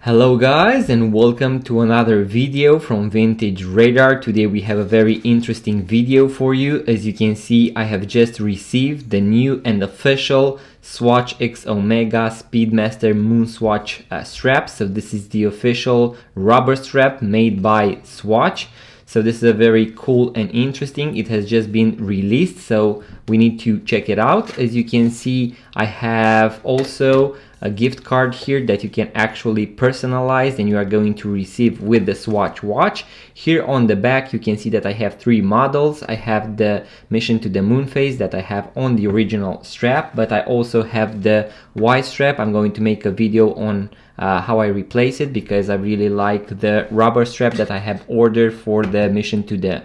Hello guys, and welcome to another video from Vintage Radar. Today we have a very interesting video for you. As you can see, I have just received the new and official Swatch X Omega Speedmaster MoonSwatch strap. So this is the official rubber strap made by Swatch. So this is a very cool and interesting. It has just been released, so we need to check it out. As you can see, I have also a gift card here that you can actually personalize and you are going to receive with the Swatch watch. Here on the back you can see that I have three models. I have the Mission to the Moon face that I have on the original strap, but I also have the white strap. I'm going to make a video on how I replace it because I really like the rubber strap that I have ordered for the Mission to the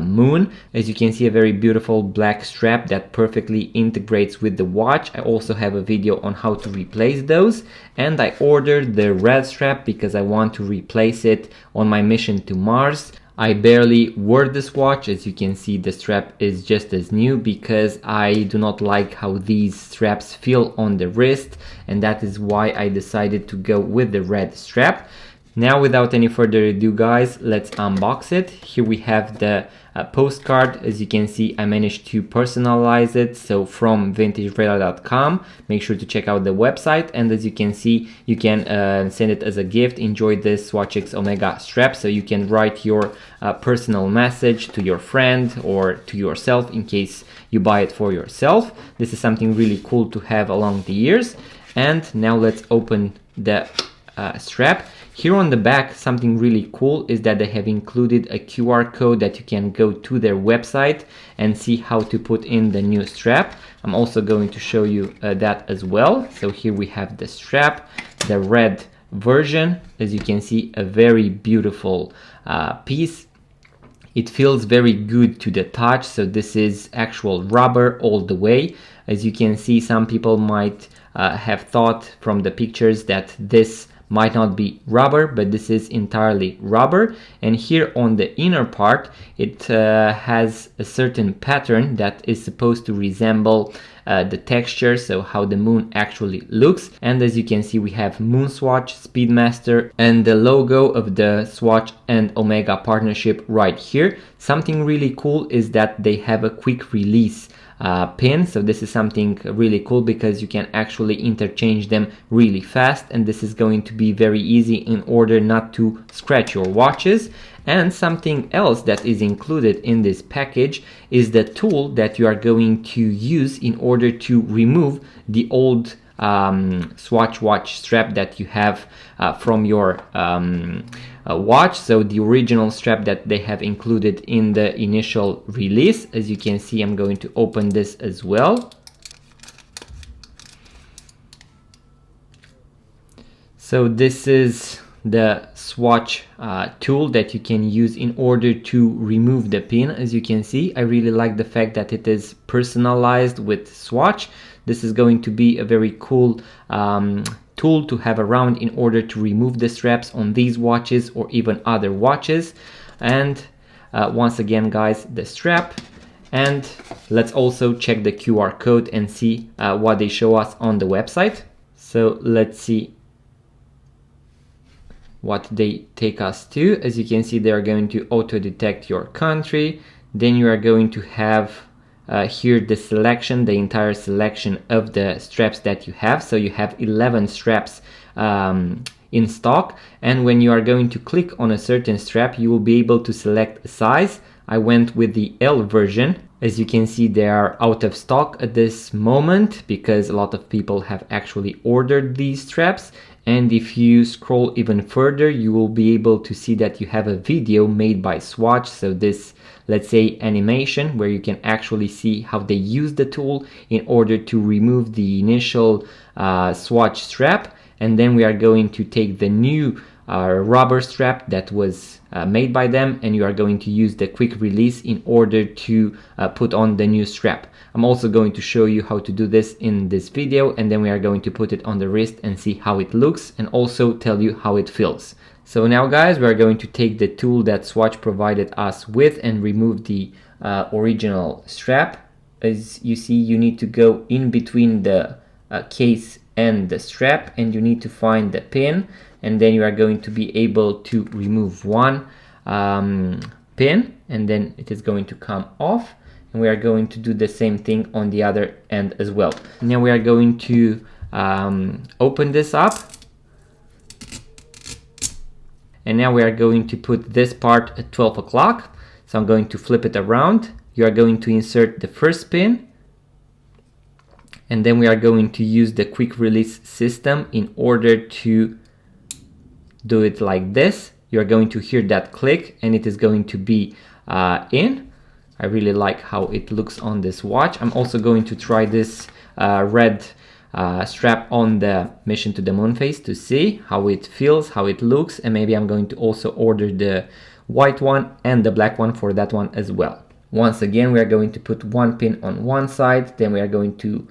Moon. As you can see, a very beautiful black strap that perfectly integrates with the watch. I also have a video on how to replace those, and I ordered the red strap because I want to replace it on my mission to Mars. I barely wore this watch. As you can see, the strap is just as new because I do not like how these straps feel on the wrist, and that is why I decided to go with the red strap. Now, without any further ado guys, let's unbox it. Here we have the postcard. As you can see, I managed to personalize it, so from vintageradar.com. Make sure to check out the website, and as you can see, you can send it as a gift. Enjoy this Swatch X Omega strap, so you can write your personal message to your friend or to yourself in case you buy it for yourself. This is something really cool to have along the years. And now let's open the strap. Here on the back, something really cool is that they have included a QR code that you can go to their website and see how to put in the new strap. I'm also going to show you that as well. So here we have the strap, the red version. As you can see, a very beautiful piece. It feels very good to the touch, so this is actual rubber all the way. As you can see, some people might have thought from the pictures that this might not be rubber, but this is entirely rubber. And here on the inner part, it has a certain pattern that is supposed to resemble the texture, so how the moon actually looks. And as you can see, we have MoonSwatch, Speedmaster, and the logo of the Swatch and Omega partnership right here. Something really cool is that they have a quick release pin, so this is something really cool because you can actually interchange them really fast, and this is going to be very easy in order not to scratch your watches. And something else that is included in this package is the tool that you are going to use in order to remove the old Swatch watch strap that you have from your watch. So the original strap that they have included in the initial release. As you can see, I'm going to open this as well. So this is the Swatch tool that you can use in order to remove the pin. As you can see, I really like the fact that it is personalized with Swatch. This is going to be a very cool tool to have around in order to remove the straps on these watches or even other watches. And once again guys, the strap. And let's also check the QR code and see what they show us on the website. So let's see what they take us to. As you can see, they are going to auto detect your country. Then you are going to have here the selection, the entire selection of the straps that you have. So you have 11 straps in stock, and when you are going to click on a certain strap, you will be able to select a size. I went with the L version. As you can see, they are out of stock at this moment because a lot of people have actually ordered these straps. And if you scroll even further, you will be able to see that you have a video made by Swatch. So this, let's say, animation where you can actually see how they use the tool in order to remove the initial Swatch strap. And then we are going to take the new rubber strap that was made by them, and you are going to use the quick release in order to put on the new strap. I'm also going to show you how to do this in this video, and then we are going to put it on the wrist and see how it looks and also tell you how it feels. So now guys, we are going to take the tool that Swatch provided us with and remove the original strap. As you see, you need to go in between the case and the strap, and you need to find the pin. and then you are going to be able to remove one pin, and then it is going to come off, and we are going to do the same thing on the other end as well. Now we are going to open this up, and now we are going to put this part at 12 o'clock. So I'm going to flip it around. You are going to insert the first pin, and then we are going to use the quick release system in order to do it like this. You are going to hear that click, and it is going to be in. I really like how it looks on this watch. I'm also going to try this red strap on the Mission to the Moon face to see how it feels, how it looks, and maybe I'm going to also order the white one and the black one for that one as well. Once again, we are going to put one pin on one side, then we are going to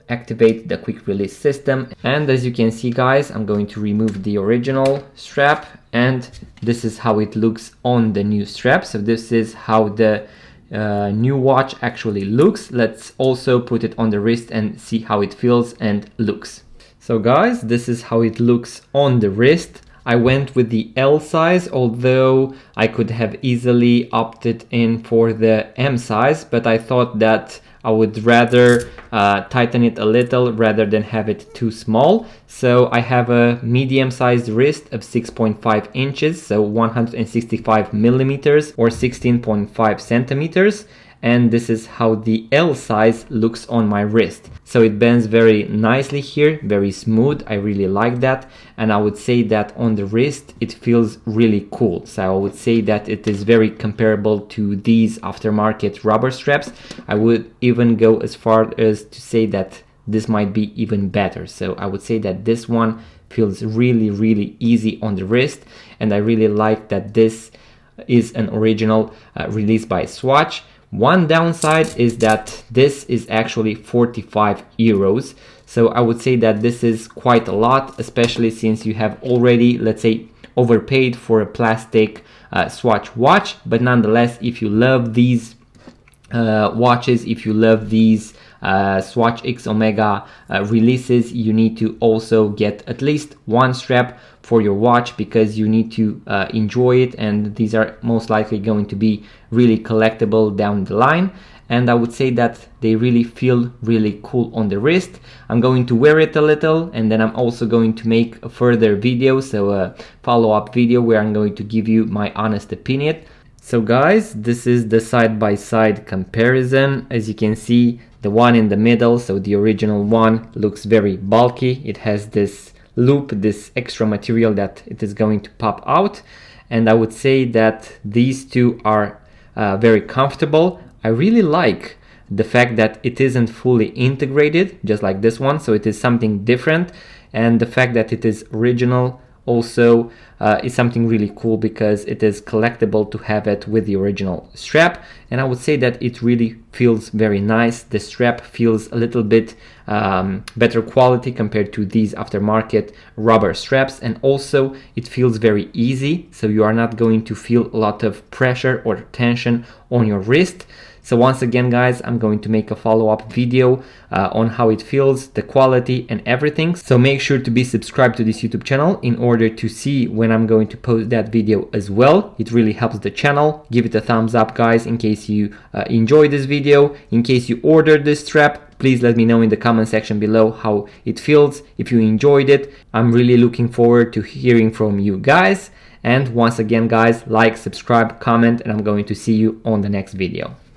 activate the quick release system, and as you can see guys, I'm going to remove the original strap, and this is how it looks on the new strap. So this is how the new watch actually looks. Let's also put it on the wrist and see how it feels and looks. So guys, this is how it looks on the wrist. I went with the L size, although I could have easily opted in for the M size, but I thought that I would rather tighten it a little rather than have it too small. So I have a medium sized wrist of 6.5 inches, so 165 millimeters or 16.5 centimeters. And this is how the L size looks on my wrist. So it bends very nicely here, very smooth. I really like that. And I would say that on the wrist, it feels really cool. So I would say that it is very comparable to these aftermarket rubber straps. I would even go as far as to say that this might be even better. So I would say that this one feels really, really easy on the wrist. And I really like that this is an original release by Swatch. One downside is that this is actually 45 euros. So I would say that this is quite a lot, especially since you have already, let's say, overpaid for a plastic Swatch watch. But nonetheless, if you love these watches, if you love these Swatch X Omega releases, you need to also get at least one strap for your watch, because you need to enjoy it, and these are most likely going to be really collectible down the line. And I would say that they really feel really cool on the wrist. I'm going to wear it a little, and then I'm also going to make a further video, so a follow-up video where I'm going to give you my honest opinion. So guys, this is the side-by-side comparison. As you can see, the one in the middle, so the original one, looks very bulky. It has this loop, this extra material that it is going to pop out, and I would say that these two are very comfortable. I really like the fact that it isn't fully integrated, just like this one, so it is something different, and the fact that it is original also is something really cool, because it is collectible to have it with the original strap. And I would say that it really feels very nice. The strap feels a little bit better quality compared to these aftermarket rubber straps, and also it feels very easy, so you are not going to feel a lot of pressure or tension on your wrist. So once again guys, I'm going to make a follow-up video on how it feels, the quality and everything. So make sure to be subscribed to this YouTube channel in order to see when I'm going to post that video as well. It really helps the channel. Give it a thumbs up guys in case you enjoyed this video. In case you ordered this strap, please let me know in the comment section below how it feels, if you enjoyed it. I'm really looking forward to hearing from you guys. And once again guys, like, subscribe, comment, and I'm going to see you on the next video.